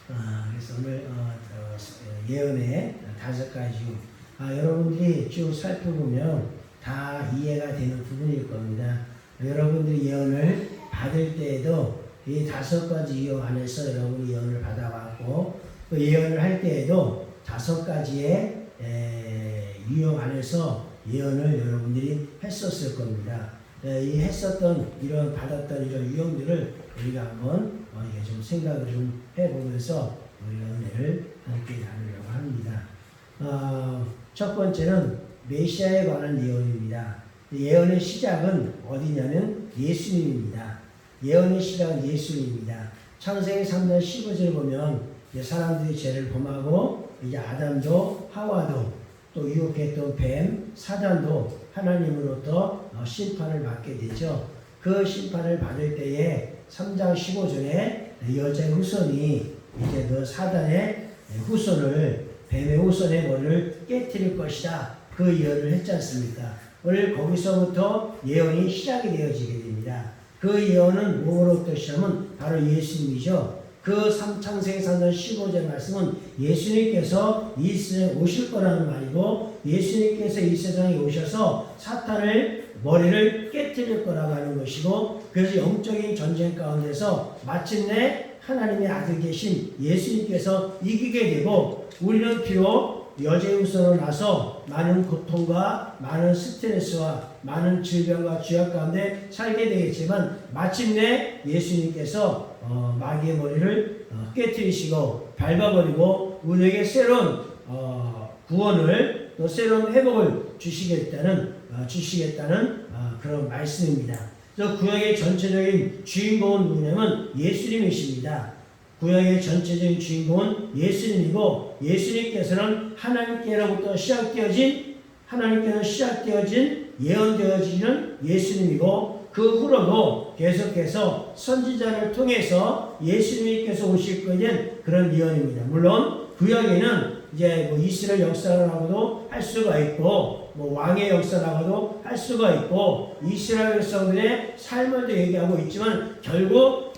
그래서 오늘 예언의 5가지 여러분들이 쭉 살펴보면 다 이해가 되는 부분일 겁니다. 여러분들이 예언을 받을 때에도 이 5가지 유형 안에서 여러분이 예언을 받아왔고 또 예언을 할 때에도 5가지의 유형 안에서 예언을 여러분들이 했었을 겁니다. 이 했었던 이런 받았던 이런 유형들을 우리가 한번 좀 생각을 좀 해보면서 우리가 은혜를 함께 나누려고 합니다. 첫 번째는 메시아에 관한 예언입니다. 예언의 시작은 어디냐면 예수님입니다. 예언의 시작은 예수님입니다. 창세기 3장 15절 보면 사람들이 죄를 범하고 이제 아담도 하와도 또 유혹했던 뱀, 사단도 하나님으로부터 심판을 받게 되죠. 그 심판을 받을 때에 3장 15절에 여자의 후손이 이제 그 사단의 후손을 뱀의 후손의 머리를 깨뜨릴 것이다. 그 예언을 했지 않습니까? 오늘 거기서부터 예언이 시작이 되어지게 됩니다. 그 예언은 뭐로부터 시작하면 바로 예수님이죠. 그 창세기 3장 15절 말씀은 예수님께서 이 세상에 오실 거라는 말이고 예수님께서 이 세상에 오셔서 사탄을 머리를 깨뜨릴 거라고 하는 것이고 그래서 영적인 전쟁 가운데서 마침내 하나님의 아들 계신 예수님께서 이기게 되고 우리는 비록 여자의 후손으로 나서 많은 고통과 많은 스트레스와 많은 질병과 죄악 가운데 살게 되겠지만 마침내 예수님께서 마귀의 머리를 깨뜨리시고 밟아버리고 우리에게 새로운 구원을 또 새로운 회복을 주시겠다는 그런 말씀입니다. 그래서 구약의 전체적인 주인공은 누구냐면 예수님이십니다. 구약의 전체적인 주인공은 예수님이고 예수님께서는 하나님께로부터 시작되어진 예언되어지는 예수님이고 그 후로도 계속해서 선지자를 통해서 예수님께서 오실 거에 대한 그런 예언입니다. 물론 구약에는 이제 이스라엘 역사라고도 할 수가 있고 왕의 역사라고도 할 수가 있고 이스라엘 백성들의 삶을 얘기하고 있지만 결국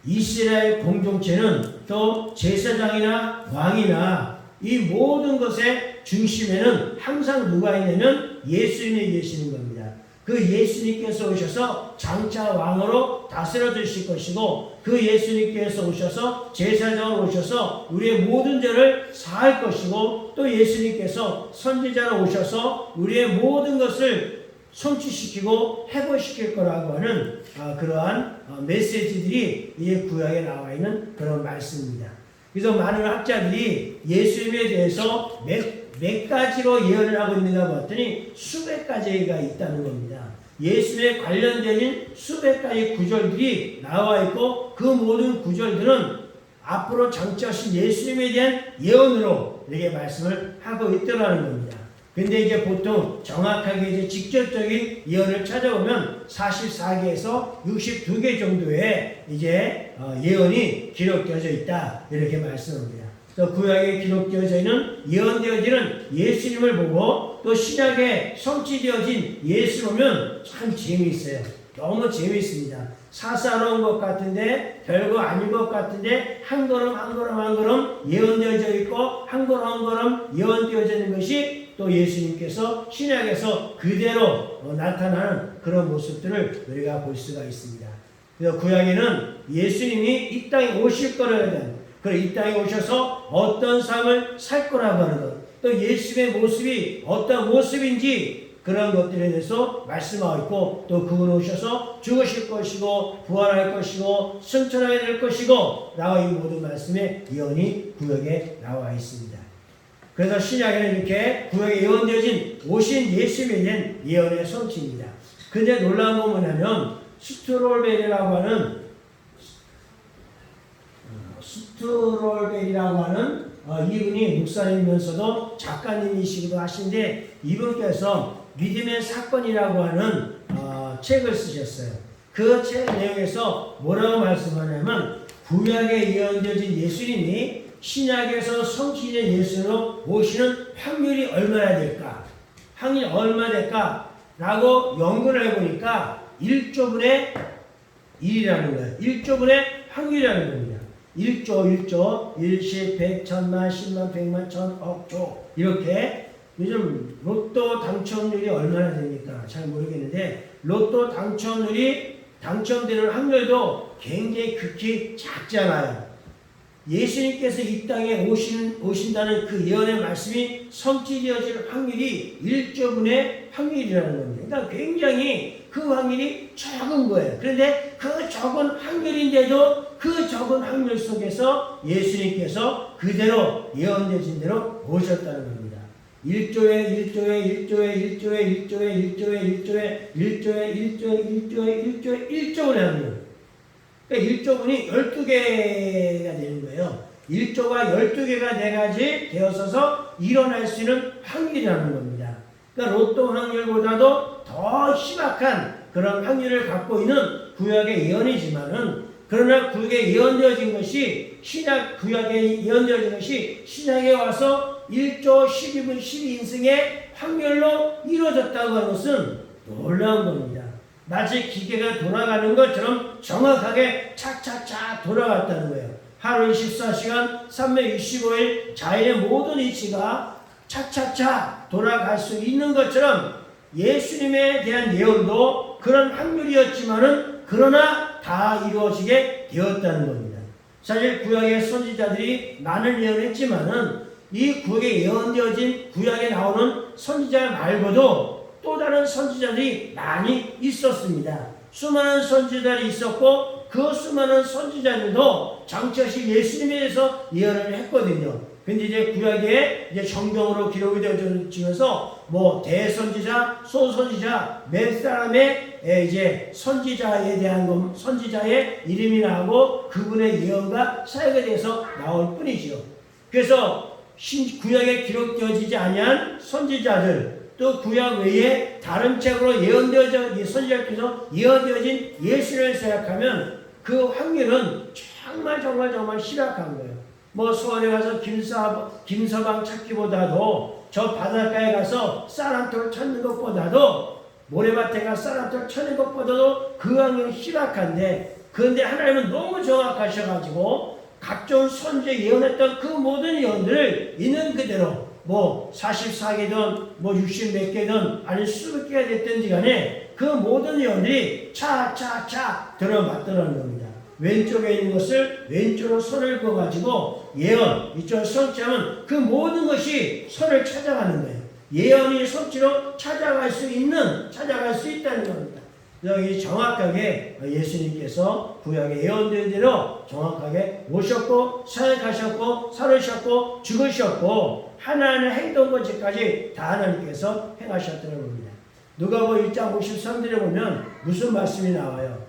이스라엘 공동체는 또 제사장이나 왕이나 이 모든 것의 중심에는 항상 누가 있냐면 예수님이 계시는 겁니다. 그 예수님께서 오셔서 장차 왕으로 다스려 주실 것이고 그 예수님께서 오셔서 제사장으로 오셔서 우리의 모든 죄를 사할 것이고 또 예수님께서 선지자로 오셔서 우리의 모든 것을 성취시키고 회복시킬 거라고 하는 그러한 메시지들이 이 구약에 나와 있는 그런 말씀입니다. 그래서 많은 학자들이 예수님에 대해서 몇 가지로 예언을 하고 있는가 봤더니 수백 가지가 있다는 겁니다. 예수님에 관련된 수백 가지 구절들이 나와 있고 그 모든 구절들은 앞으로 장차하신 예수님에 대한 예언으로 이렇게 말씀을 하고 있더라는 겁니다. 근데 이제 보통 정확하게 이제 직접적인 예언을 찾아보면 44개에서 62개 정도의 이제 예언이 기록되어져 있다. 이렇게 말씀합니다. 또 구약에 기록되어져 있는 예언되어지는 예수님을 보고 또 신약에 성취되어진 예수 보면 참 재미있어요. 너무 재미있습니다. 사사로운 것 같은데 별거 아닌 것 같은데 한 걸음 예언되어져 있고 한 걸음 예언되어져 있는 것이 또 예수님께서 신약에서 그대로 나타나는 그런 모습들을 우리가 볼 수가 있습니다. 그래서 구약에는 예수님이 이 땅에 오실 거라고 하는 이 땅에 오셔서 어떤 삶을 살 거라고 하는 것, 또 예수님의 모습이 어떤 모습인지 그런 것들에 대해서 말씀하고 있고 또 그분 오셔서 죽으실 것이고 부활할 것이고 승천하게 될 것이고 라고 이 모든 말씀의 예언이 구약에 나와 있습니다. 그래서 신약에는 이렇게 구약에 예언되어진 오신 예수님에 대한 예언의 성취입니다. 근데 놀라운 건 뭐냐면 스트롤벨이라고 하는 이분이 목사님이면서도 작가님이시기도 하신데 이분께서 믿음의 사건이라고 하는 책을 쓰셨어요. 그 책 내용에서 뭐라고 말씀하냐면 구약에 예언되어진 예수님이 신약에서 성취된 예수로 오시는 확률이 얼마나 될까? 확률이 얼마 될까? 라고 연구를 해보니까 1조분의 1이라는 거예요. 1조분의 확률이라는 겁니다. 1조, 일십, 백, 천만, 십만, 백만, 천억, 조 이렇게 요즘 로또 당첨률이 얼마나 됩니까? 잘 모르겠는데 로또 당첨률이 당첨되는 확률도 굉장히 극히 작잖아요. 예수님께서 이 땅에 오신다는 그 예언의 말씀이 성취되어질 확률이 1조분의 확률이라는 겁니다. 그러니까 굉장히 그 확률이 적은 거예요. 그런데 그 적은 확률인데도 그 적은 확률 속에서 예수님께서 그대로 예언되신 대로 오셨다는 겁니다. 1조에 1조의 확률. 그러니까 1조분이 12개가 되는 거예요. 1조가 12개가 돼가지 되어서서 일어날 수 있는 확률이라는 겁니다. 그러니까 로또 확률보다도 더 심각한 그런 확률을 갖고 있는 구약의 예언이지만은 그러나 구약에 예언되어진 것이 구약에 예언되어진 것이 신약에 와서 1조 12분 12인승의 확률로 이루어졌다고 하는 것은 놀라운 겁니다. 마치 기계가 돌아가는 것처럼 정확하게 착착착 돌아갔다는 거예요. 하루 24시간 365일 자연의 모든 이치가 착착착 돌아갈 수 있는 것처럼 예수님에 대한 예언도 그런 확률이었지만은 그러나 다 이루어지게 되었다는 겁니다. 사실 구약의 선지자들이 많은 예언했지만은 이 구약에 예언되어진 구약에 나오는 선지자 말고도 또 다른 선지자들이 많이 있었습니다. 수많은 선지자들이 있었고 그 수많은 선지자들도 장차시 예수님에 대해서 예언을 했거든요. 근데 이제 구약에 이제 성경으로 기록이 되어지면서 뭐 대선지자, 소선지자 몇 사람의 이제 선지자에 대한 선지자의 이름이 나오고 그분의 예언과 사역에 대해서 나올 뿐이죠. 그래서 구약에 기록되어지지 아니한 선지자들 또 구약 외에 다른 책으로 선지자께서 예언되어진 예수를 생각하면 그 확률은 정말 심각한 거예요. 뭐 수원에 가서 김서방 찾기보다도 저 바닷가에 가서 쌀한톨 찾는 것보다도 모래밭에 가서 쌀한톨 찾는 것보다도 그 확률이 심각한데 그런데 하나님은 너무 정확하셔가지고 각종 선지에 예언했던 그 모든 예언들을 있는 그대로 뭐 44개든 뭐 60몇 개든 아니 수백 개가 됐든지 간에 그 모든 예언들이 차차차 들어맞더라는 겁니다. 왼쪽에 있는 것을 왼쪽으로 선을 그어가지고 예언 이쪽으로 성취하면 그 모든 것이 선을 찾아가는 거예요. 예언이 성취로 찾아갈 수 있다는 겁니다. 여기 정확하게 예수님께서 구약에 예언된 대로 정확하게 오셨고 사역하셨고 살으셨고 죽으셨고 하나님의 행동거지까지 다 하나님께서 행하셨다는 겁니다. 누가복음 1장 53절에 보면 무슨 말씀이 나와요?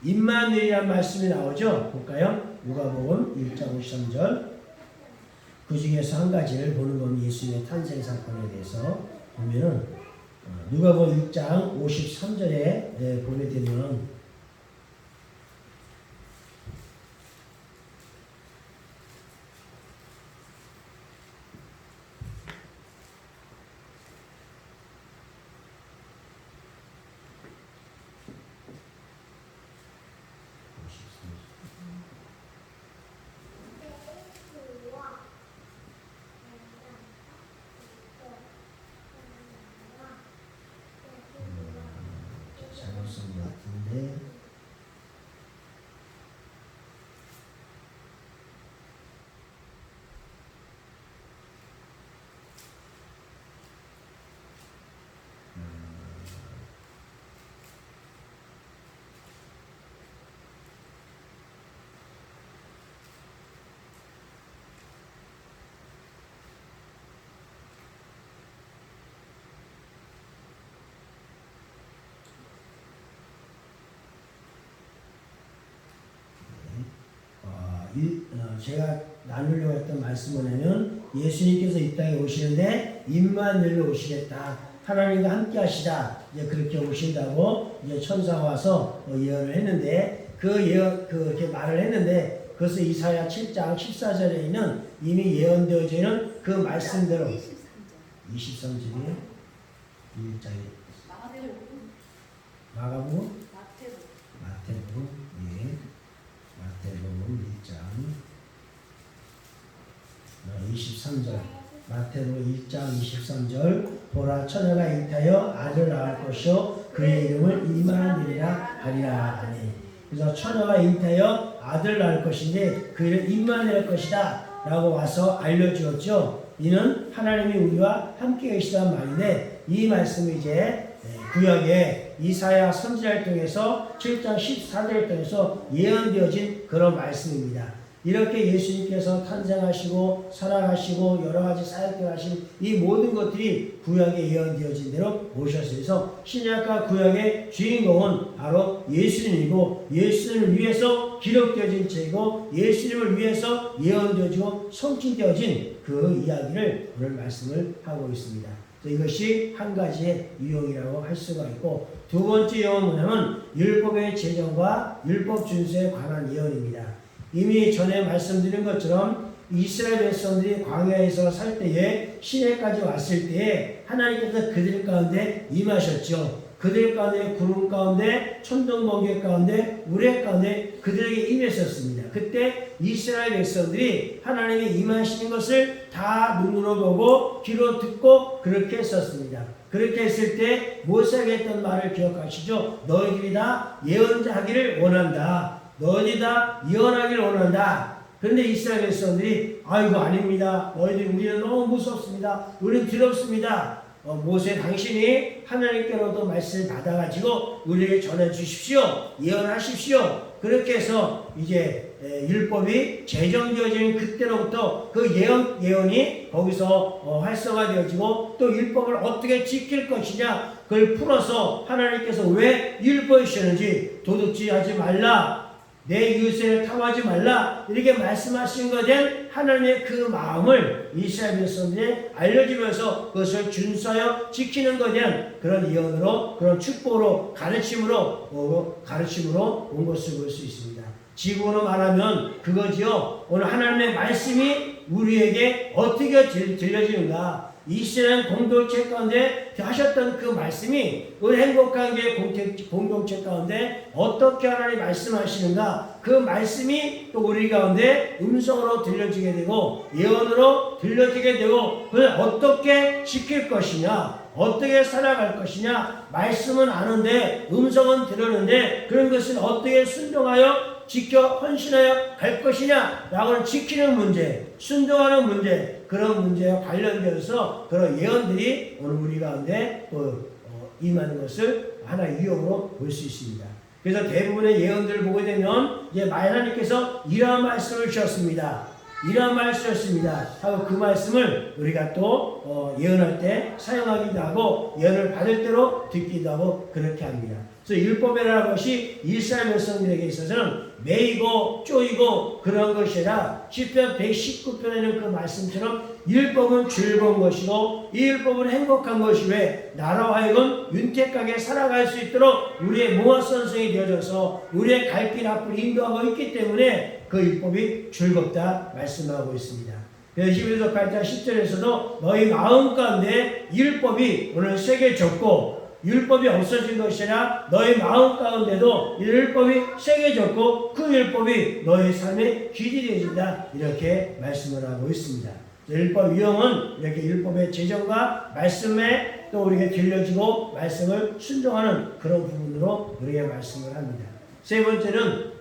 임마누엘이라는 말씀이 나오죠. 볼까요? 누가복음 1장 53절 그 중에서 한 가지를 보는 건 예수님의 탄생 사건에 대해서 보면은 누가복음 6장 53절에 보게 되면 잘못 쓴 것 같은데 제가 나누려고 했던 말씀은 예수님께서 이 땅에 오시는데 임마누엘로 오시겠다. 하나님과 함께 하시다. 이제 그렇게 오신다고 이제 천사가 와서 예언을 했는데 그렇게 말을 했는데 그것은 이사야 7장 14절에 있는 이미 예언되어져 있는 그 말씀대로 23절이에요. 1장에 마가복음? 마태복음? 예. 마태복음 1장 23절, 마태복음 1장 23절, 보라 처녀가 잉타여 아들 낳을 것이요 그의 이름을 임마누엘이라 하리라 하니. 그래서 처녀가 잉타여 아들 낳을 것인데 그 이름 임마누엘 것이다 라고 와서 알려주었죠. 이는 하나님이 우리와 함께 계시다는 말인데, 이 말씀이 이제 구약의 이사야 선지자를 통해서 7장 14절을 통해서 예언되어진 그런 말씀입니다. 이렇게 예수님께서 탄생하시고 살아가시고 여러가지 사역을 하신 이 모든 것들이 구약에 예언되어진 대로 오셨어요. 그래서 신약과 구약의 주인공은 바로 예수님이고, 예수님을 위해서 기록되어진 죄고, 예수님을 위해서 예언되어지고 성취되어진 그 이야기를 오늘 말씀을 하고 있습니다. 이것이 한 가지의 유형이라고 할 수가 있고, 두 번째 유형은 뭐냐면 율법의 제정과 율법 준수에 관한 예언입니다. 이미 전에 말씀드린 것처럼 이스라엘 백성들이 광야에서 살 때에 시내까지 왔을 때에 하나님께서 그들 가운데 임하셨죠. 그들 가운데 구름 가운데 천둥 번개 가운데 우레 가운데 그들에게 임했었습니다. 그때 이스라엘 백성들이 하나님이 임하시는 것을 다 눈으로 보고 귀로 듣고 그렇게 했었습니다. 그렇게 했을 때 모세에게 했던 말을 기억하시죠? 너희들이 다 예언하기를 원한다. 너희들이 다 예언하기를 원한다. 그런데 이스라엘 백성들이 아이고 아닙니다. 너희들이 우리는 너무 무섭습니다. 우리는 두렵습니다. 모세 당신이 하나님께로도 말씀을 받아가지고 우리에게 전해주십시오. 예언하십시오. 그렇게 해서 이제 율법이 제정되어지는 그때로부터 그 예언이 거기서 활성화되어지고, 또 율법을 어떻게 지킬 것이냐 그걸 풀어서 하나님께서 왜 율법을 주셨는지, 도둑질하지 말라, 내 이웃을 탐하지 말라, 이렇게 말씀하신 것에 대한 하나님의 그 마음을 이스라엘 백성들이 알려주면서 그것을 준수하여 지키는 것에 대한 그런 예언으로, 그런 축복으로, 가르침으로 온 것을 볼 수 있습니다. 지구로 말하면 그거지요. 오늘 하나님의 말씀이 우리에게 어떻게 들려지는가, 이스라엘 공동체 가운데 하셨던 그 말씀이 우리 행복한 게 공동체 가운데 어떻게 하나님 말씀하시는가, 그 말씀이 또 우리 가운데 음성으로 들려지게 되고 예언으로 들려지게 되고, 그걸 어떻게 지킬 것이냐, 어떻게 살아갈 것이냐, 말씀은 아는데 음성은 들었는데 그런 것을 어떻게 순종하여 지켜 헌신하여 갈 것이냐 라고는 지키는 문제, 순종하는 문제, 그런 문제와 관련되어서 그런 예언들이 오늘 우리 가운데 임하는 것을 하나의 유형으로 볼 수 있습니다. 그래서 대부분의 예언들을 보게 되면 이제 하나님께서 이러한 말씀을 주셨습니다. 이러한 말씀이었습니다 하고 그 말씀을 우리가 또 예언할 때 사용하기도 하고 예언을 받을 때로 듣기도 하고 그렇게 합니다. 그래서 율법이라는 것이 이스라엘 백성들에게 있어서는 매이고 쪼이고 그런 것이 아니라 시편 119편에는 그 말씀처럼 율법은 즐거운 것이고 이 율법은 행복한 것이 왜 나로 하여금 윤택하게 살아갈 수 있도록 우리의 모아선생이 되어져서 우리의 갈 길 앞을 인도하고 있기 때문에 그 율법이 즐겁다 말씀하고 있습니다. 그래서 히브리서 8장 10절에서도 너희 마음 가운데 율법이 오늘 세게 졌고 율법이 없어진 것이 아니라 너희 마음 가운데도 율법이 세게 졌고 그 율법이 너희 삶에 기질해진다, 이렇게 말씀을 하고 있습니다. 율법 유형은 이렇게 율법의 제정과 말씀에 또 우리에게 들려지고 말씀을 순종하는 그런 부분으로 우리에게 말씀을 합니다. 세 번째는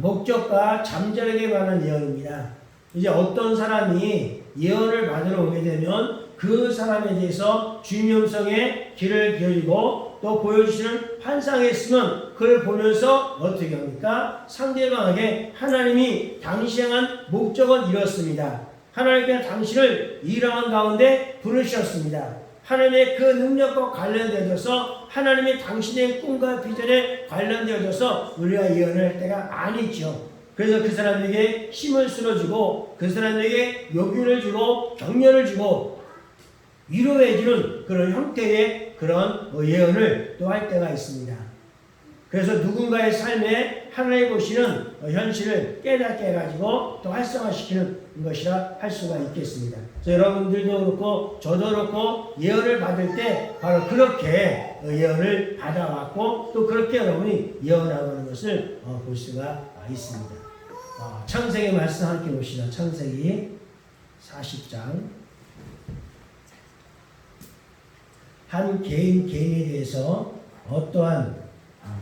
목적과 잠자에게 관한 예언입니다. 이제 어떤 사람이 예언을 받으러 오게 되면 그 사람에 대해서 주님 음성의 길을 기울이고 또 보여주시는 환상이 있으면 그걸 보면서 어떻게 합니까? 상대방에게 하나님이 당시 향한 목적은 이렇습니다. 하나님께서 당신을 일하는 가운데 부르셨습니다. 하나님의 그 능력과 관련되어서 하나님의 당신의 꿈과 비전에 관련되어서 우리가 예언을 할 때가 아니죠. 그래서 그 사람에게 힘을 실어주고 그 사람에게 요기를 주고 격려를 주고 위로해주는 그런 형태의 그런 예언을 또 할 때가 있습니다. 그래서 누군가의 삶에 하나님 보시는 현실을 깨닫게 해가지고 또 활성화시키는 것이라 할 수가 있겠습니다. 그래서 여러분들도 그렇고 저도 그렇고 예언을 받을 때 바로 그렇게 예언을 받아왔고 또 그렇게 여러분이 예언하고 있는 것을 볼 수가 있습니다. 창세기 말씀 함께 봅시다. 창세기 40장 한 개인에 대해서 어떠한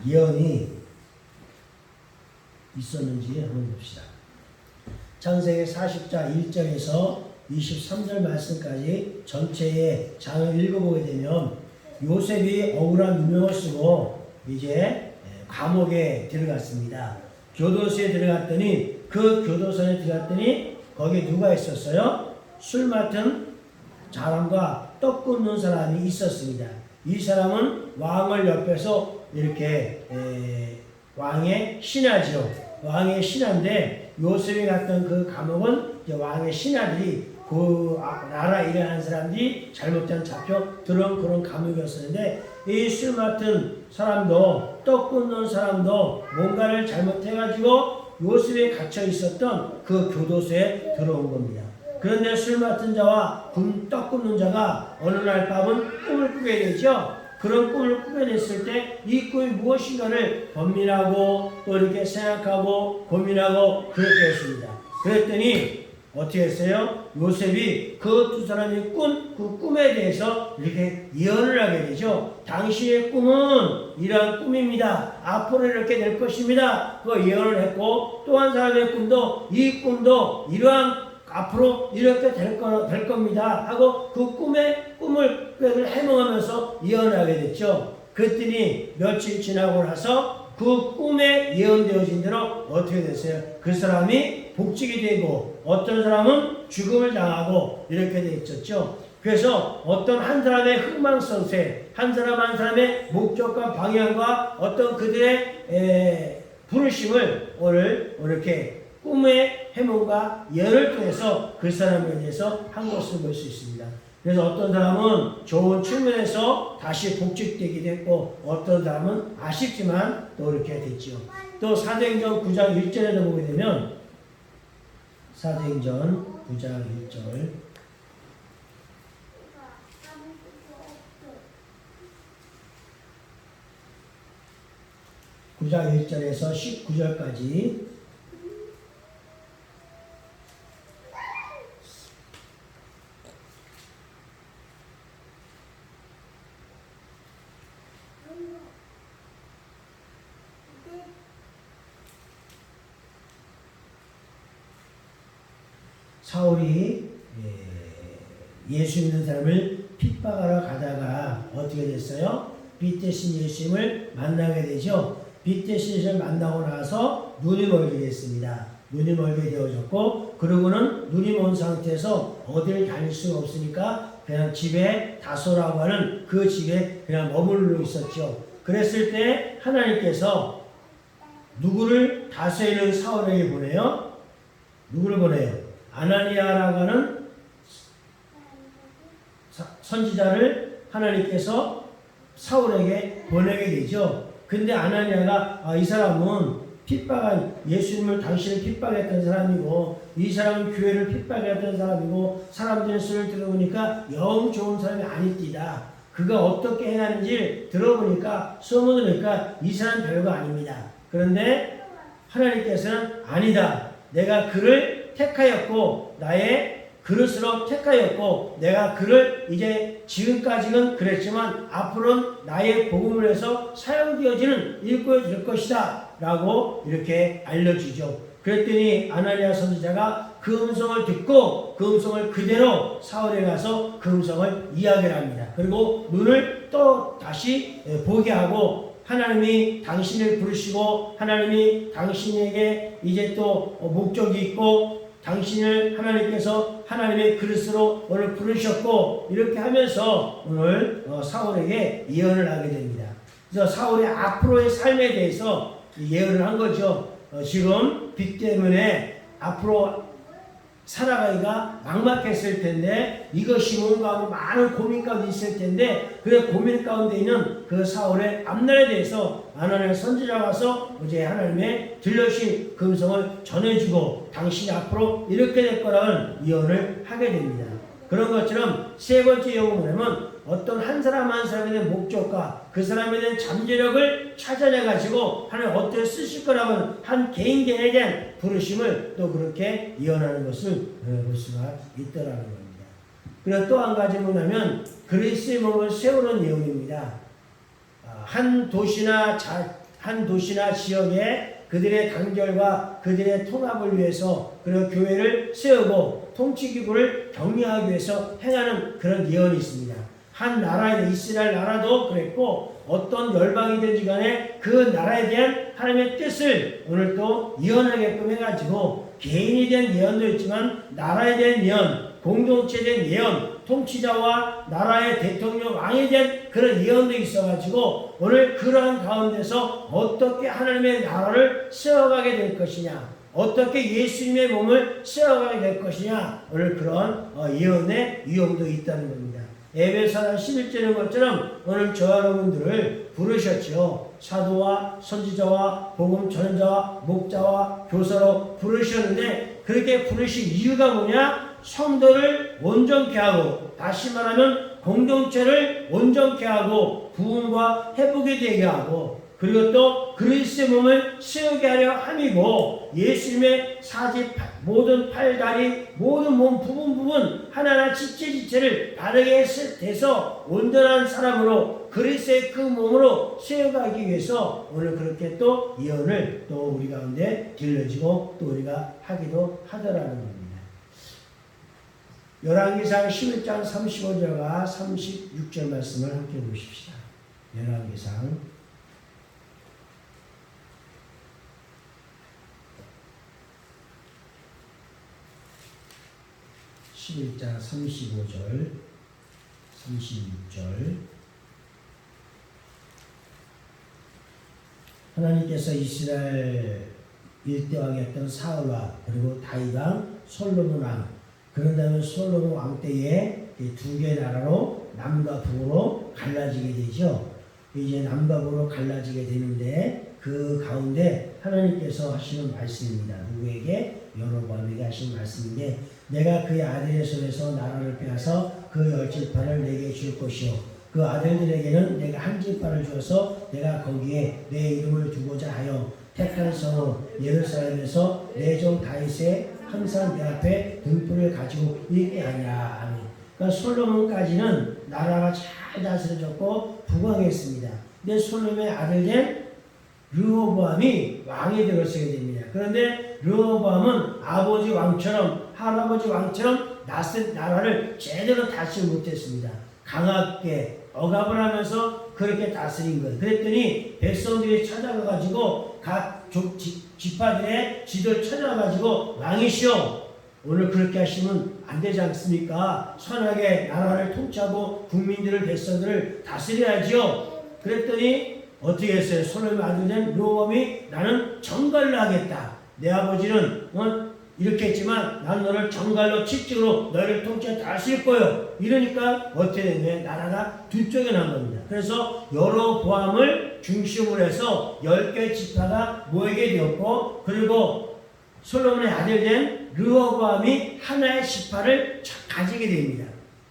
예언이 있었는지 한번 봅시다. 창세기 40장 1절에서 23절 말씀까지 전체의 장을 읽어보게 되면 요셉이 억울한 누명을 쓰고 이제 감옥에 들어갔습니다. 교도소에 들어갔더니 그 교도소에 들어갔더니 거기 누가 있었어요? 술 맡은 사람과 떡 굽는 사람이 있었습니다. 이 사람은 왕을 옆에서 이렇게 왕의 신하죠. 왕의 신하인데 요셉이 갔던 그 감옥은 이제 왕의 신하들이 그 나라 일하는 사람들이 잘못된 잡혀 들어온 그런 감옥이었었는데 이 술 맡은 사람도 떡 굽는 사람도 뭔가를 잘못해가지고 요셉에 갇혀 있었던 그 교도소에 들어온 겁니다. 그런데 술 맡은 자와 떡 굽는 자가 어느 날 밤은 꿈을 꾸게 되죠. 그런 꿈을 꾸게 됐을 때 이 꿈이 무엇인가를 번민하고 또 이렇게 생각하고 고민하고 그렇게 했습니다. 그랬더니 어떻게 했어요? 요셉이 그 두 사람이 꾼 그 꿈에 대해서 이렇게 예언을 하게 되죠. 당신의 꿈은 이러한 꿈입니다. 앞으로 이렇게 될 것입니다. 그 예언을 했고 또 한 사람의 꿈도 이 꿈도 이러한 앞으로 이렇게 될 겁니다 하고 그 꿈을 해몽하면서 예언하게 됐죠. 그랬더니 며칠 지나고 나서 그 꿈에 예언되어진 대로 어떻게 됐어요? 그 사람이 복직이 되고 어떤 사람은 죽음을 당하고 이렇게 돼 있었죠. 그래서 어떤 한 사람의 흥망성쇠, 한 사람의 목적과 방향과 어떤 그들의 부르심을 오늘 이렇게 꿈의 해몽과 예언을 통해서 그 사람에 대해서 한 것을 볼 수 있습니다. 그래서 어떤 사람은 좋은 측면에서 다시 복직되기도 했고 어떤 사람은 아쉽지만 또 이렇게 됐죠. 또 사도행전 9장 1절에도 보게 되면 사도행전 9장 1절 9장 1절에서 19절까지 사울이 예수 믿는 사람을 핍박하러 가다가 어떻게 됐어요? 빛 대신 예수님을 만나게 되죠. 빛 대신 예수님을 만나고 나서 눈이 멀게 됐습니다. 눈이 멀게 되어졌고 그러고는 눈이 먼 상태에서 어디를 다닐 수가 없으니까 그냥 집에 다소라고 하는 그 집에 그냥 머물러 있었죠. 그랬을 때 하나님께서 누구를 다소에 있는 사울에게 보내요? 누구를 보내요? 아나니아라고 하는 선지자를 하나님께서 사울에게 보내게 되죠. 근데 아나니아가 이 사람은 예수님을 당신을 핍박했던 사람이고 이 사람은 교회를 핍박했던 사람이고 사람들의 소리를 들어보니까 영 좋은 사람이 아닙니다. 그가 어떻게 행하는지 들어보니까 소문을 들으니까 이 사람 별거 아닙니다. 그런데 하나님께서는 아니다. 내가 그를 택하였고 나의 그릇으로 택하였고 내가 그를 이제 지금까지는 그랬지만 앞으로는 나의 복음을 해서 사용되어지는 일꾼이 될 것이다 라고 이렇게 알려주죠. 그랬더니 아나니아 선지자가 그 음성을 듣고 그 음성을 그대로 사울에 가서 그 음성을 이야기를 합니다. 그리고 눈을 또 다시 보게 하고 하나님이 당신을 부르시고 하나님이 당신에게 이제 또 목적이 있고 당신을 하나님께서 하나님의 그릇으로 오늘 부르셨고 이렇게 하면서 오늘 사울에게 예언을 하게 됩니다. 그래서 사울의 앞으로의 삶에 대해서 예언을 한 거죠. 지금 빛 때문에 앞으로 살아가기가 막막했을 텐데 이것이 뭔가 하고 많은 고민 가운데 있을 텐데 그 고민 가운데 있는 그 사울의 앞날에 대해서 하나님의 선지자가 와서 이제 하나님의 들려주신 금성을 전해주고 당신이 앞으로 이렇게 될 거라는 예언을 하게 됩니다. 그런 것처럼 세 번째 예언은 뭐냐면 어떤 한 사람 한 사람에 대한 목적과 그 사람에 대한 잠재력을 찾아내가지고 하나님 어떻게 쓰실 거라고 한 개인 개인에 대한 부르심을 또 그렇게 예언하는 것을 볼 수가 있더라는 겁니다. 그리고 또 한 가지 뭐냐면 그리스도의 몸을 세우는 예언입니다. 한 도시나 지역에 그들의 단결과 그들의 통합을 위해서 그리고 교회를 세우고 통치기구를 격리하기 위해서 행하는 그런 예언이 있습니다. 한 나라에 이스라엘 나라도 그랬고 어떤 열방이든지 간에 그 나라에 대한 하나님의 뜻을 오늘 또 예언하게끔 해가지고 개인에 대한 예언도 있지만 나라에 대한 예언, 공동체에 대한 예언, 통치자와 나라의 대통령 왕에 대한 그런 예언도 있어가지고 오늘 그러한 가운데서 어떻게 하나님의 나라를 세워가게 될 것이냐, 어떻게 예수님의 몸을 세워가게 될 것이냐, 오늘 그런 예언의 위험도 있다는 겁니다. 에베소서 11절인 것처럼 오늘 저와 여러분들을 부르셨죠. 사도와 선지자와 복음 전자와 목자와 교사로 부르셨는데 그렇게 부르신 이유가 뭐냐? 성도를 온전케 하고, 다시 말하면 공동체를 온전케 하고 부흥과 회복이 되게 하고, 그리고 또 그리스도의 몸을 세우게 하려 함이고, 예수님의 사지 모든 팔다리 모든 몸 부분 하나하나 지체를 바르게 돼서 온전한 사람으로 그리스도의 그 몸으로 세워가기 위해서 오늘 그렇게 또 예언을 또 우리 가운데 들려지고 또 우리가 하기도 하더라는 겁니다. 열왕기상 11장 35절과 36절 말씀을 함께 보십시다. 열왕기상 11장 35절 36절 하나님께서 이스라엘 일대왕이었던 사울왕 그리고 다윗왕 솔로몬왕 그런 다음에 솔로몬 왕 때에 두 개의 나라로 남과 북으로 갈라지게 되죠. 이제 남과 북으로 갈라지게 되는데 그 가운데 하나님께서 하시는 말씀입니다. 누구에게? 여로보암에게 하신 말씀인데 내가 그의 아들의 손에서 나라를 빼앗아 그 열 지파를 내게 줄 것이요 그 아들들에게는 내가 한 지파를 주어서 내가 거기에 내 이름을 두고자 하여 택한 성으로 예루살렘에서 내 종 다윗의 항상 내 앞에 등불을 가지고 있게 하냐. 아멘. 그러니까 솔로몬까지는 나라가 잘 다스려졌고 부강했습니다. 근데 솔로몬의 아들 된 르호보암이 왕이 되어서게 됩니다. 그런데 르호보암은 아버지 왕처럼 할아버지 왕처럼 낯선 나라를 제대로 다스리지 못했습니다. 강하게 억압을 하면서 그렇게 다스린 거예요. 그랬더니 백성들이 찾아가가지고 각 지파들의 지도를 찾아가지고 왕이시오 오늘 그렇게 하시면 안 되지 않습니까? 선하게 나라를 통치하고 국민들을 백성들을 다스려야지요. 그랬더니 어떻게 했어요? 솔로몬의 아들 된 르호보암이 나는 정갈로 하겠다. 내 아버지는 이렇게 했지만 난 너를 정갈로 칙직으로 너를 통치해 다스릴 거예요. 이러니까 어떻게 됐냐? 나라가 두 쪽에 난 겁니다. 그래서 여로보암을 중심으로 해서 10개 지파가 모이게 되었고 그리고 솔로몬의 아들 된 르호보암이 하나의 지파를 가지게 됩니다.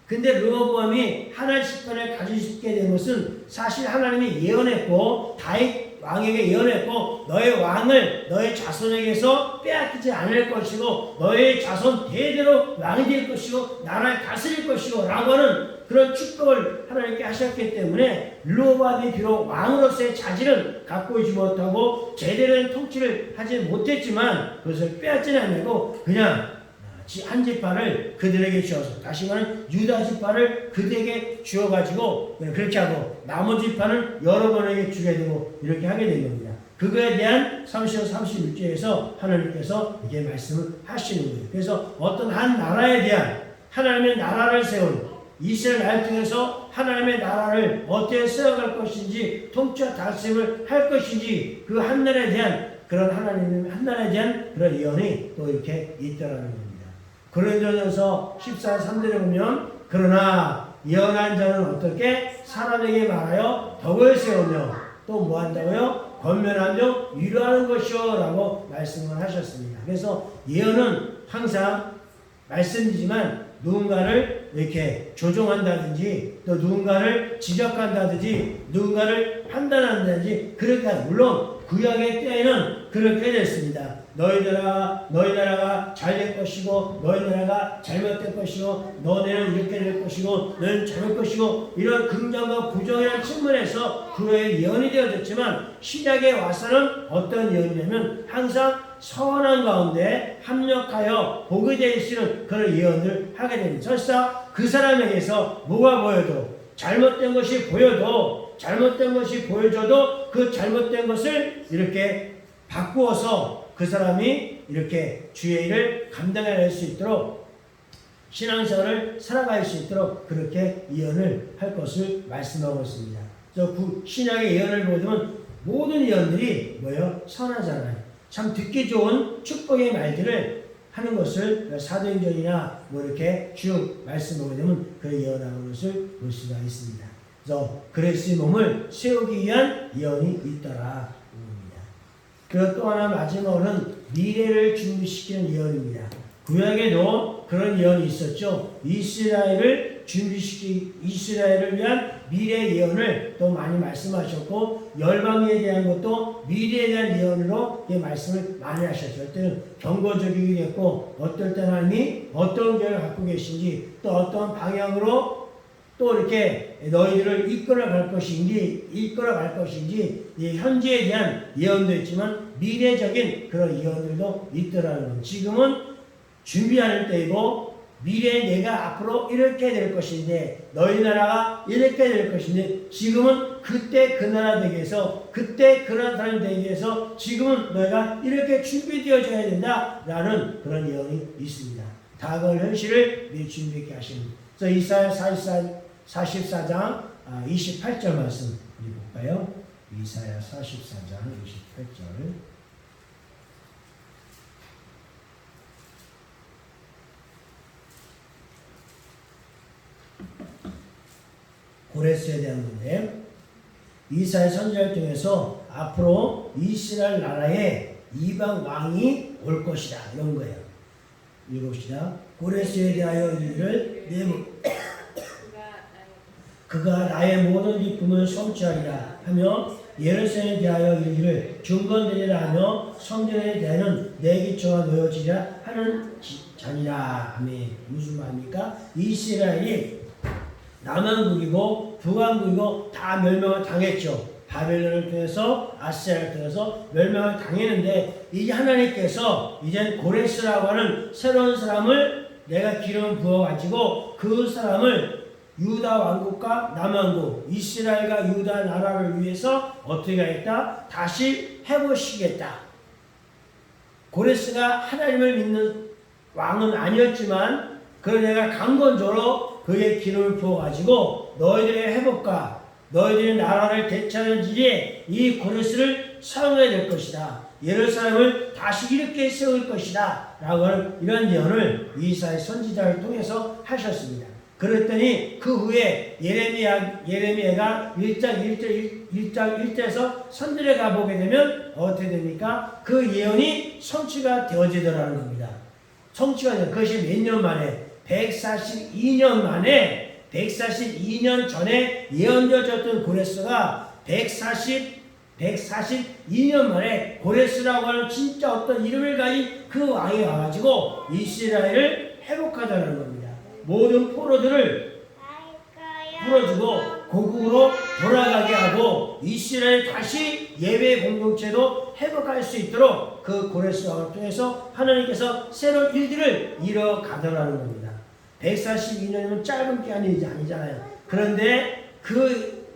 근데 르호보암이 하나의 지파를 가지게 된 것은 사실 하나님이 예언했고 다윗 왕에게 예언했고 너의 왕을 너의 자손에게서 빼앗기지 않을 것이고 너의 자손 대대로 왕이 될 것이고 나라를 다스릴 것이고 라고 하는 그런 축복을 하나님께 하셨기 때문에 르호보암이 비록 왕으로서의 자질은 갖고 있지 못하고 제대로 된 통치를 하지 못했지만 그것을 빼앗지는 않고 그냥 한 지파를 그들에게 주어서 다시 말하면 유다 지파를 그들에게 주어가지고 그렇게 하고 나머지 지파는 여러분에게 주게 되고 이렇게 하게 된 겁니다. 그거에 대한 30절 36절에서 하나님께서 이렇게 말씀을 하시는 거예요. 그래서 어떤 한 나라에 대한 하나님의 나라를 세운 이스라엘 나라를 통해서 하나님의 나라를 어떻게 세워갈 것인지 통치와 다스림을 할 것인지 그 한 나라에 대한 그런 하나님의 한 나라에 대한 그런 예언이 또 이렇게 있더라는 겁니다. 고린도전서 14:3절에 보면 그러나 예언한 자는 어떻게 사람에게 말하여 덕을 세우며 또 뭐 한다고요? 권면하며 위로하는 것이요 라고 말씀을 하셨습니다. 그래서 예언은 항상 말씀이지만 누군가를 이렇게 조종한다든지 또 누군가를 지적한다든지 누군가를 판단한다든지 그렇게 물론 구약의 때에는 그렇게 됐습니다. 너희 나라가 잘 될 것이고 너희 나라가 잘못될 것이고 너네는 이렇게 될 것이고 너는 잘못 것이고 이런 긍정과 부정이라는 측면에서 그의 예언이 되어졌지만 신약에 와서는 어떤 예언이냐면 항상 선한 가운데 합력하여 복이 되시는 그런 예언을 하게 됩니다. 설사 그 사람에게서 뭐가 보여도 잘못된 것이 보여도 잘못된 것이 보여줘도 그 잘못된 것을 이렇게 바꾸어서 그 사람이 이렇게 주의 일을 감당해낼 수 있도록 신앙생활을 살아갈 수 있도록 그렇게 예언을 할 것을 말씀하고 있습니다. 그래서 신약의 예언을 보면 모든 예언들이 뭐예요? 선하잖아요. 참 듣기 좋은 축복의 말들을 하는 것을 사도행전이나 뭐 이렇게 쭉 말씀하게 되면 그 예언하는 것을 볼 수가 있습니다. 그래서 그리스도의 몸을 세우기 위한 예언이 있더라. 그리고 또 하나 마지막으로는 미래를 준비시키는 예언입니다. 구약에도 그런 예언이 있었죠. 이스라엘을 위한 미래 예언을 또 많이 말씀하셨고 열방에 대한 것도 미래에 대한 예언으로 말씀을 많이 하셨죠. 어때는 경고적이기도 했고 어떨 때 하나님이 어떤 계획을 갖고 계신지 또 어떤 방향으로 또 이렇게 너희들을 이끌어갈 것인지 현재에 대한 예언도 있지만 미래적인 그런 예언들도 있더라는 거예요. 지금은 준비하는 때이고 미래에 내가 앞으로 이렇게 될 것인데 너희 나라가 이렇게 될 것인데 지금은 그때 그 나라 되기 위해서 그때 그런 사람이 되기 위해서 지금은 너희가 이렇게 준비되어져야 된다라는 그런 예언이 있습니다. 다가올 현실을 미리 준비하게 하시는 그래서 이사야 44장 28절 말씀 볼까요? 이사야 44장 28절 고레스에 대한 건데 이사야 선지자를 통해서 앞으로 이스라엘 나라에 이방 왕이 올 것이다 이런 거예요. 읽읍시다. 고레스에 대하여 이르기를 그가 나의 모든 기쁨을 성취하리라 하며 예루살렘에 대하여 이르기를 중건되리라 하며 성전에 대하여는 내 기초가 놓여지리라 하는 자니라. 아멘. 무슨 말입니까? 이스라엘이 남왕국이고 북왕국이고 다 멸망을 당했죠. 바벨론을 통해서 아시아를 통해서 멸망을 당했는데 이제 하나님께서 이젠 고레스라고 하는 새로운 사람을 내가 기름 부어가지고 그 사람을 유다 왕국과 남왕국 이스라엘과 유다 나라를 위해서 어떻게 하겠다? 다시 해보시겠다. 고레스가 하나님을 믿는 왕은 아니었지만 그걸 내가 강건조로 그의 기름을 부어가지고 너희들의 회복과 너희들의 나라를 되찾는 일에 이 고레스를 사용해야 될 것이다. 예루살렘을 다시 이렇게 세울 것이다. 라고 하는 이런 예언을 이사야 선지자를 통해서 하셨습니다. 그랬더니 그 후에 예레미야가 1장 1절에서 선들에 가보게 되면 어떻게 됩니까? 그 예언이 성취가 되어지더라는 겁니다. 성취가 된 그것이 몇 년 만에 142년 만에 142년 전에 예언되어졌던 고레스가 142년 만에 고레스라고 하는 진짜 어떤 이름을 가진 그 왕이 와가지고 이스라엘을 회복하자는 겁니다. 모든 포로들을 풀어주고 고국으로 돌아가게 하고 이스라엘 다시 예배 공동체도 회복할 수 있도록 그 고레스 왕을 통해서 하나님께서 새로운 일들을 이뤄가더라는 겁니다. 142년이면 짧은 기간이 아니잖아요. 그런데 그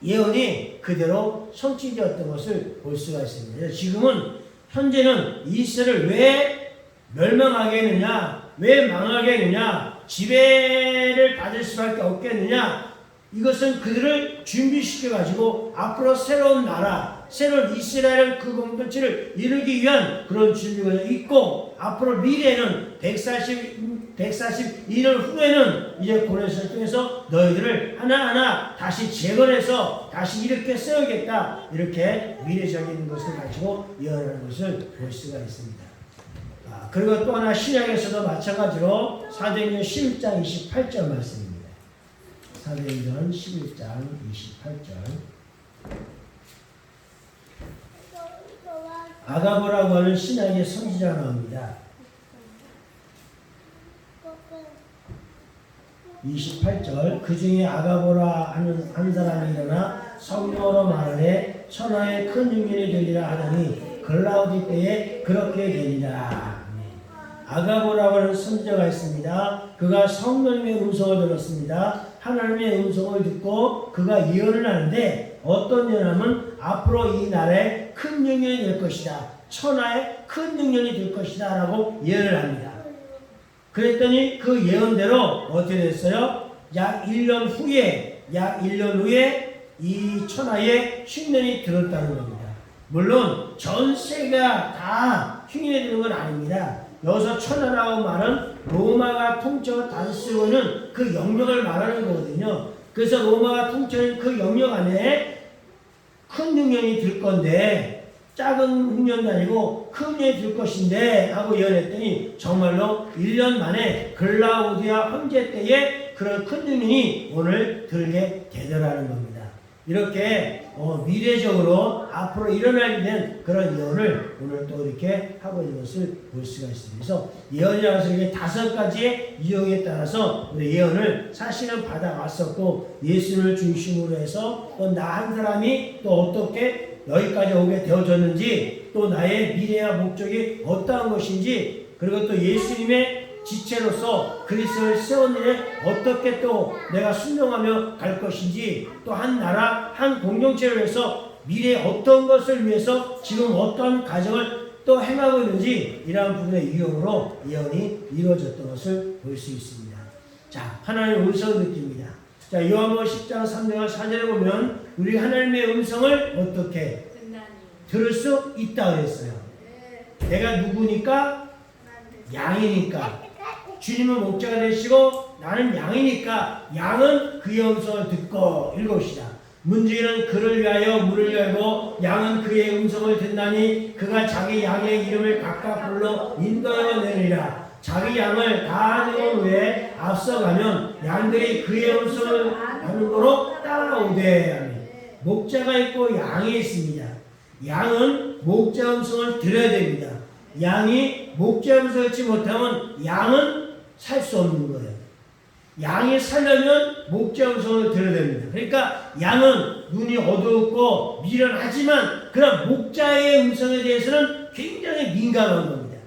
예언이 그대로 성취되었던 것을 볼 수가 있습니다. 지금은 현재는 이스라엘을 왜 멸망하게 했느냐, 왜 망하게 했느냐, 지배를 받을 수밖에 없겠느냐, 이것은 그들을 준비시켜가지고 앞으로 새로운 나라, 새로운 이스라엘 그 공동체를 이루기 위한 그런 준비가 있고 앞으로 미래에는 142년 후에는 이제 고레스를 통해서 너희들을 하나하나 다시 재건해서 다시 이렇게 세우겠다. 이렇게 미래적인 것을 가지고 예언하는 것을 볼 수가 있습니다. 그리고 또 하나 신약에서도 마찬가지로 사도행전 11장 28절 말씀입니다. 사도행전 11장 28절. 아가보라고 하는 신약의 선지자가 나옵니다. 28절. 그 중에 아가보라 하는 한 사람이 일어나 성령으로 말하되 천하에 큰 흉년이 되리라 하더니 글라우디 때에 그렇게 되리라. 아가보라고 하는 선지자가 있습니다. 그가 성령의 음성을 들었습니다. 하나님의 음성을 듣고 그가 예언을 하는데 어떤 예언하면 앞으로 이 나라에 큰 흉년이 될 것이다. 천하에 큰 흉년이 될 것이다 라고 예언을 합니다. 그랬더니 그 예언대로 어떻게 됐어요? 약 1년 후에 이 천하에 흉년이 들었다는 겁니다. 물론 전 세계가 다 흉년이 드는 건 아닙니다. 여기서 천하라고 말은 로마가 통치하고 다스리고 있는 그 영역을 말하는 거거든요. 그래서 로마가 통치하는 그 영역 안에 큰 흉년이 들 건데 작은 흉년이 아니고 큰 흉년이 들 것인데 하고 예언했더니 정말로 1년 만에 글라우디아 황제 때에 그런 큰 흉년이 오늘 들게 되더라는 겁니다. 이렇게 미래적으로 앞으로 일어나게 된 그런 예언을 오늘 또 이렇게 하고 있는 것을 볼 수가 있습니다. 그래서 예언이라고 해서 이게 5가지의 유형에 따라서 우리 예언을 사실은 받아왔었고 예수를 중심으로 해서 또 나 한 사람이 또 어떻게 여기까지 오게 되어졌는지 또 나의 미래와 목적이 어떠한 것인지 그리고 또 예수님의 지체로서 그리스도를 세운 일에 어떻게 또 내가 순종하며 갈 것인지 또 한 나라 한 공동체를 위해서 미래에 어떤 것을 위해서 지금 어떤 가정을 또 행하고 있는지 이러한 부분의 유형으로 예언이 이루어졌던 것을 볼 수 있습니다. 자, 하나님의 음성을 느낍니다. 자, 요한복음 10장 3절 4절에 보면 우리 하나님의 음성을 어떻게 들을 수 있다 그랬어요. 내가 누구니까? 양이니까. 주님은 목자가 되시고 나는 양이니까 양은 그의 음성을 듣고 읽읍시다. 문지기는 그를 위하여 문을 열고 양은 그의 음성을 듣나니 그가 자기 양의 이름을 각각 불러 인도하여 내리라. 자기 양을 다 데려온 후에 앞서가면 양들이 그의 음성을 아는 거로 따라오되. 목자가 있고 양이 있습니다. 양은 목자 음성을 들어야 됩니다. 양이 목자 음성을 듣지 못하면 양은 살 수 없는 거예요. 양이 살려면 목자 음성을 들어야 됩니다. 그러니까 양은 눈이 어두웠고 미련하지만 그런 목자의 음성에 대해서는 굉장히 민감한 겁니다.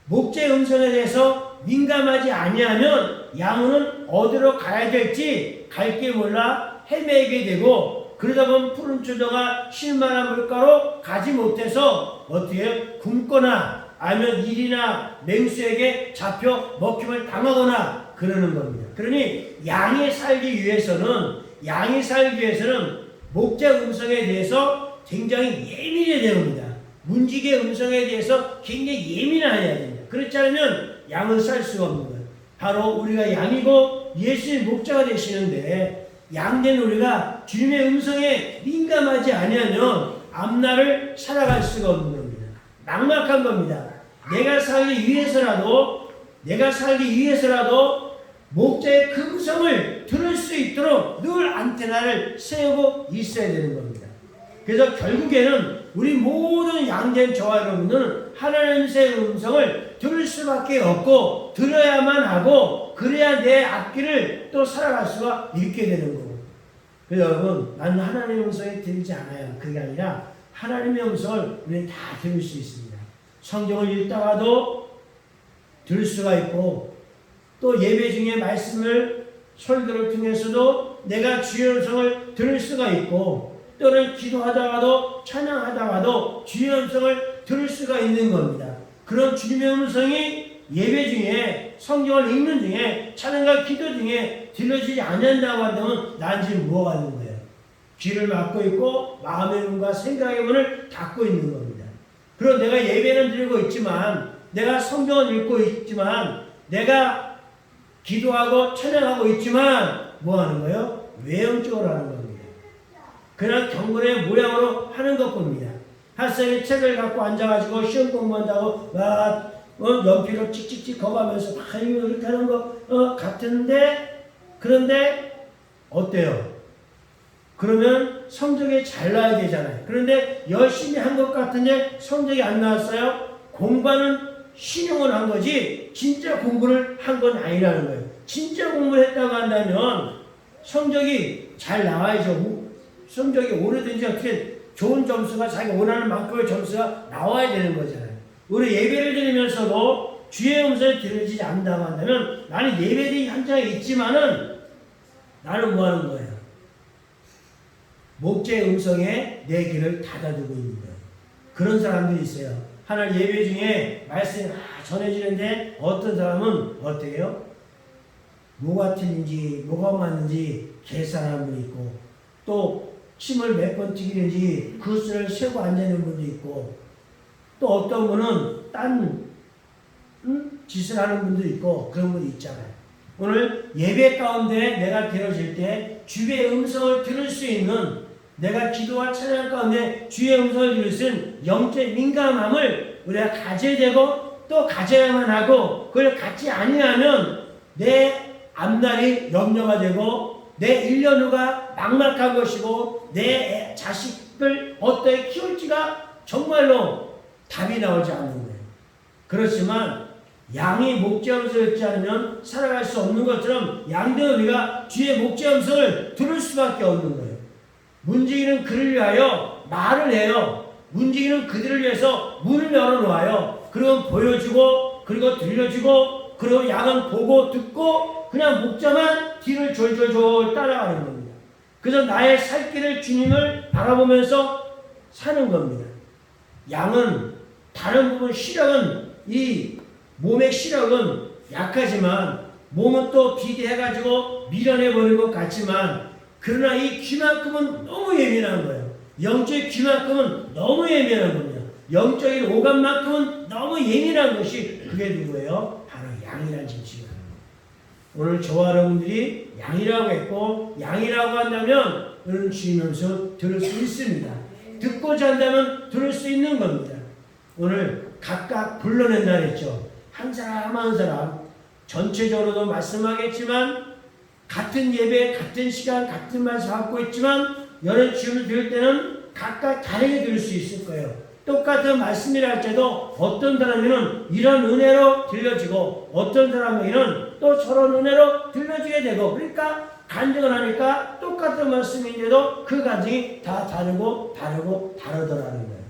목자의 음성에 대해서 민감하지 아니하면 양은 어디로 가야 될지 갈 길 몰라 헤매게 되고 그러다 보면 푸른 초저가 쉴만한 물가로 가지 못해서 어떻게 굶거나 아니면 일이나 맹수에게 잡혀 먹힘을 당하거나 그러는 겁니다. 그러니 양이 살기 위해서는 목자 음성에 대해서 굉장히 예민해야 됩니다. 문지기의 음성에 대해서 굉장히 예민해야 됩니다. 그렇지 않으면 양은 살 수가 없는 거예요. 바로 우리가 양이고 예수의 목자가 되시는데 양된 우리가 주님의 음성에 민감하지 아니하면 앞날을 살아갈 수가 없는 겁니다. 막막한 겁니다. 내가 살기 위해서라도 목자의 그 음성을 들을 수 있도록 늘 안테나를 세우고 있어야 되는 겁니다. 그래서 결국에는 우리 모든 양된 저와 여러분들은 하나님의 음성을 들을 수밖에 없고 들어야만 하고 그래야 내 앞길을 또 살아갈 수가 있게 되는 거고. 그래서 여러분, 나는 하나님의 음성에 들리지 않아요. 그게 아니라 하나님의 음성을 우리는 다 들을 수 있습니다. 성경을 읽다가도 들을 수가 있고 또 예배 중에 말씀을 설교를 통해서도 내가 주의 음성을 들을 수가 있고 또는 기도하다가도 찬양하다가도 주의 음성을 들을 수가 있는 겁니다. 그런 주님의 음성이 예배 중에 성경을 읽는 중에 찬양과 기도 중에 들려지지 않는다고 한다면 난 지금 뭐가 하는 거예요? 귀를 막고 있고 마음의 문과 생각의 문을 닫고 있는 겁니다. 그리고 내가 예배는 드리고 있지만 내가 성경을 읽고 있지만 내가 기도하고 찬양하고 있지만 뭐 하는 거예요? 외형적으로 하는 겁니다. 그냥 경건의 모양으로 하는 것뿐입니다. 학생이 책을 갖고 앉아가지고 시험 공부한다고 연필로 찍찍찍 거가면서 막 이렇게 하는 거 같은데 그런데 어때요? 그러면 성적이 잘 나야 되잖아요. 그런데 열심히 한 것 같은데 성적이 안 나왔어요? 공부하는 신용을 한 거지 진짜 공부를 한 건 아니라는 거예요. 진짜 공부를 했다고 한다면 성적이 잘 나와야죠. 성적이 오르든지 어떻게 좋은 점수가 자기가 원하는 만큼의 점수가 나와야 되는 거잖아요. 우리 예배를 드리면서도 주의 음성을 들으지 않는다고 한다면 나는 예배의 현장에 있지만은 나는 뭐 하는 거예요? 목자의 음성에 내 귀를 닫아두고 있는 거예요. 그런 사람들이 있어요. 하나님 예배 중에 말씀이 전해지는데 어떤 사람은 어때요? 뭐가 틀린지 뭐가 맞는지 계산하는 분이 있고 또 침을 몇 번 튀기는지 그 수를 세고 앉아있는 분도 있고 또 어떤 분은 딴 짓을 하는 분도 있고 그런 분이 있잖아요. 오늘 예배 가운데 내가 되어질 때 주의 음성을 들을 수 있는 내가 기도와 찬양 가운데 주의 음성을 들을 수 있는 영적 민감함을 우리가 가져야 되고 또 가져야만 하고 그걸 갖지 아니하면 내 앞날이 염려가 되고 내 1년 후가 막막한 것이고 내 자식을 어떻게 키울지가 정말로 답이 나오지 않는 거예요. 그렇지만 양이 목자 음성을 듣지 않으면 살아갈 수 없는 것처럼 양들은 우리가 주의 목자 음성을 들을 수밖에 없는 거예요. 문지기는 그를 위하여 말을 해요. 문지기는 그들을 위해서 문을 열어놓아요. 그리고 보여주고 그리고 들려주고 그리고 양은 보고 듣고 그냥 목자만 뒤를 졸졸졸 따라가는 겁니다. 그래서 나의 살 길을 주님을 바라보면서 사는 겁니다. 양은 다른 부분 시력은 이 몸의 시력은 약하지만 몸은 또 비대해가지고 밀어내버리는 것 같지만 그러나 이 귀만큼은 너무 예민한 거예요. 영적인 귀만큼은 너무 예민한 겁니다. 영적인 오감만큼은 너무 예민한 것이 그게 누구예요? 바로 양이라는 진치가. 오늘 저와 여러분들이 양이라고 했고 양이라고 한다면 여러분 주면서 들을 수 있습니다. 듣고자 한다면 들을 수 있는 겁니다. 오늘 각각 불러낸다 했죠. 한 사람 한 사람 전체적으로도 말씀하겠지만 같은 예배, 같은 시간, 같은 말씀 갖고 있지만 여러 주문을 들을 때는 각각 다르게 들을 수 있을 거예요. 똑같은 말씀이라 할지라도 어떤 사람에게는 이런 은혜로 들려지고 어떤 사람에게는 또 저런 은혜로 들려지게 되고 그러니까 간증을 하니까 똑같은 말씀인데도 그 간증이 다 다르더라는 거예요.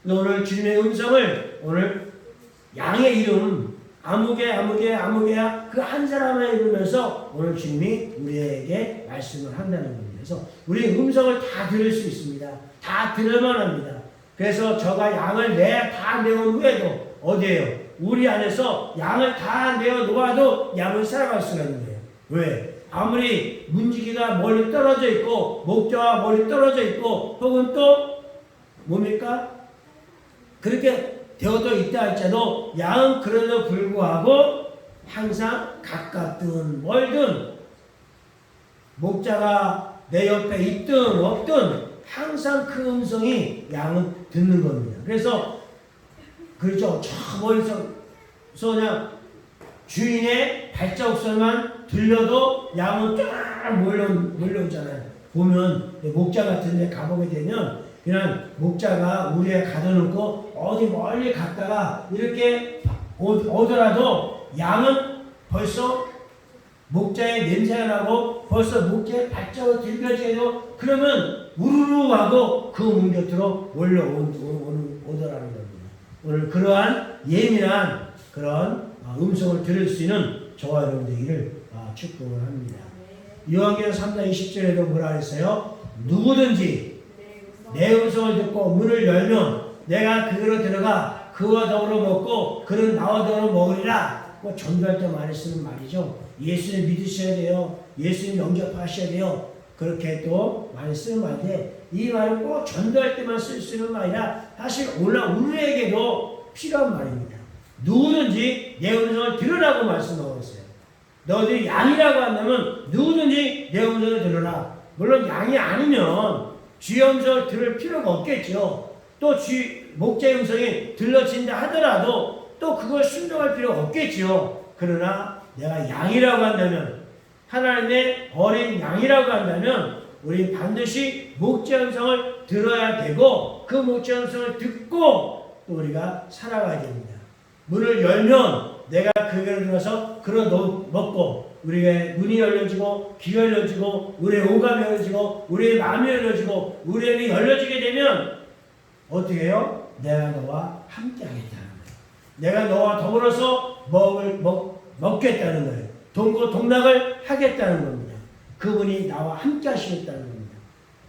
오늘 주님의 음성을 오늘 양의 이름 아무개야 그 한 사람을 이루면서 오늘 주님이 우리에게 말씀을 한다는 겁니다. 그래서 우리 음성을 다 들을 수 있습니다. 다 들을만 합니다. 그래서 저가 양을 다 내어 후에도 어디에요? 우리 안에서 양을 다 내어 놓아도 양을 살아갈 수가 있는 거예요. 왜? 아무리 문지기가 멀리 떨어져 있고 목자와 멀리 떨어져 있고 혹은 또 뭡니까? 그렇게 되어도 있다 할지라도 양은 그래도 불구하고 항상 가깝든 멀든 목자가 내 옆에 있든 없든 항상 그 음성이 양은 듣는 겁니다. 그래서 그렇죠. 저 멀리서 그냥 주인의 발자국 소리만 들려도 양은 쫙 몰려오잖아요. 보면 목자 같은 데 가보게 되면 그냥 목자가 우리에 가둬놓고 어디 멀리 갔다가 이렇게 오더라도 양은 벌써 목자의 냄새가 나고 벌써 목자의 발자국을 들려지게 되고 그러면 우르르 하고 그 문 곁으로 오더라는 겁니다. 오늘 그러한 예민한 그런 음성을 들을 수 있는 저와 여러분들에게 축복을 합니다. 요한계시록 3장 20절에도 뭐라 했어요? 누구든지 내 음성을 듣고 문을 열면 내가 그로 들어가 그와 더불어 먹고 그는 나와 더불어 먹으리라. 전도할 때 많이 쓰는 말이죠. 예수님 믿으셔야 돼요. 예수님 영접하셔야 돼요. 그렇게 또 많이 쓰는 말인데 이 말은 꼭 전도할 때만 쓸 수 있는 말이라 사실 우리에게도 필요한 말입니다. 누구든지 내 음성을 들으라고 말씀하고 있어요. 너희들이 양이라고 한다면 누구든지 내 음성을 들으라. 물론 양이 아니면 주의 음성을 들을 필요가 없겠죠. 또 목자의 음성이 들려진다 하더라도 또 그걸 순종할 필요가 없겠지요. 그러나 내가 양이라고 한다면, 하나님의 어린 양이라고 한다면 우리 반드시 목자 음성을 들어야 되고, 그 목자 음성을 듣고 또 우리가 살아가야 됩니다. 문을 열면 내가 그 길을 들어서 걸어 먹고, 우리의 눈이 열려지고 귀가 열려지고 우리의 오감이 열려지고 우리의 마음이 열려지고 우리의 입이 열려지게 되면 어떻게 해요? 내가 너와 함께 하겠다는 거예요. 내가 너와 더불어서 먹겠다는 거예요. 동고동락을 하겠다는 겁니다. 그분이 나와 함께 하시겠다는 겁니다.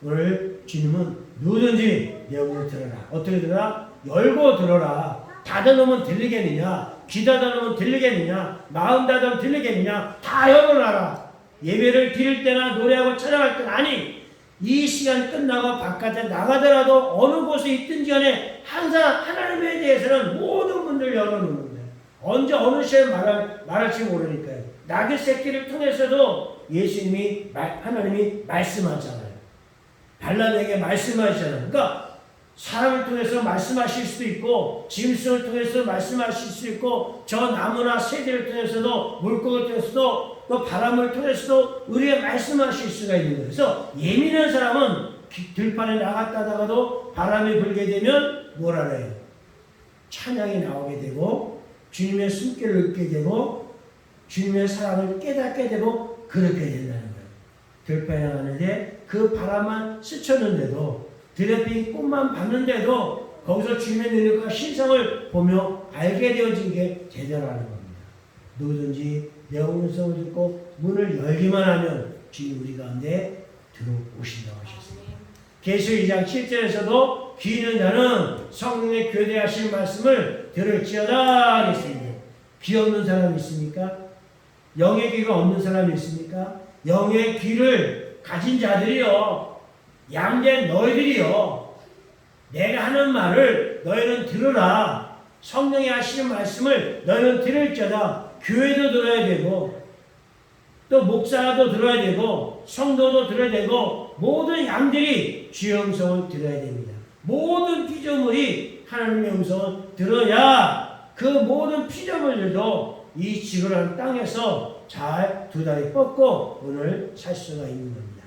오늘 주님은 누구든지 내 음을 들어라. 어떻게 들어라? 열고 들어라. 닫아놓으면 들리겠느냐? 귀 닫아놓으면 들리겠느냐? 마음 닫아놓으면 들리겠느냐? 다 열어놔라. 예배를 드릴 때나 노래하고 찬양할 때는 아니, 이 시간 끝나고 바깥에 나가더라도 어느 곳에 있든지 간에 항상 하나님에 대해서는 모든 문을 열어놓는 거예요. 언제 어느 시간에 말할지 모르니까요. 낙의 새끼를 통해서도 예수님이 하나님이 말씀하잖아요. 발람에게 말씀하시잖아요. 그러니까 사람을 통해서 말씀하실 수도 있고, 짐승을 통해서 말씀하실 수 있고, 저 나무나 새들을 통해서도, 물고기를 통해서도, 또 바람을 통해서도 우리가 말씀하실 수가 있는 거예요. 그래서 예민한 사람은 들판에 나갔다가도 바람이 불게 되면 뭐라 그래요? 찬양이 나오게 되고, 주님의 숨결을 얻게 되고, 주님의 사랑을 깨닫게 되고, 그렇게 된다는 거예요. 들판에 나가는데 그 바람만 스쳤는데도, 들에 핀 꽃만 봤는데도 거기서 주님의 능력과 신성을 보며 알게 되어진 게 대단하는 겁니다. 누구든지 내 음성을 듣고 문을 열기만 하면 주님 우리 가운데 들어오신다고 하셨습니다. 계시록 2장 7절에서도 귀 있는 자는 성령의 교대하신 말씀을 들을지어다 그랬습니다. 귀 없는 사람이 있습니까? 영의 귀가 없는 사람이 있습니까? 영의 귀를 가진 자들이요, 양된 너희들이요, 내가 하는 말을 너희는 들으라. 성령이 하시는 말씀을 너희는 들을지어다. 교회도 들어야 되고, 또 목사도 들어야 되고, 성도도 들어야 되고, 모든 양들이 주의 음성을 들어야 됩니다. 모든 피조물이 하나님의 음성을 들어야 그 모든 피조물들도 이 지구라는 땅에서 잘 두 다리 뻗고 오늘 살 수가 있는 겁니다.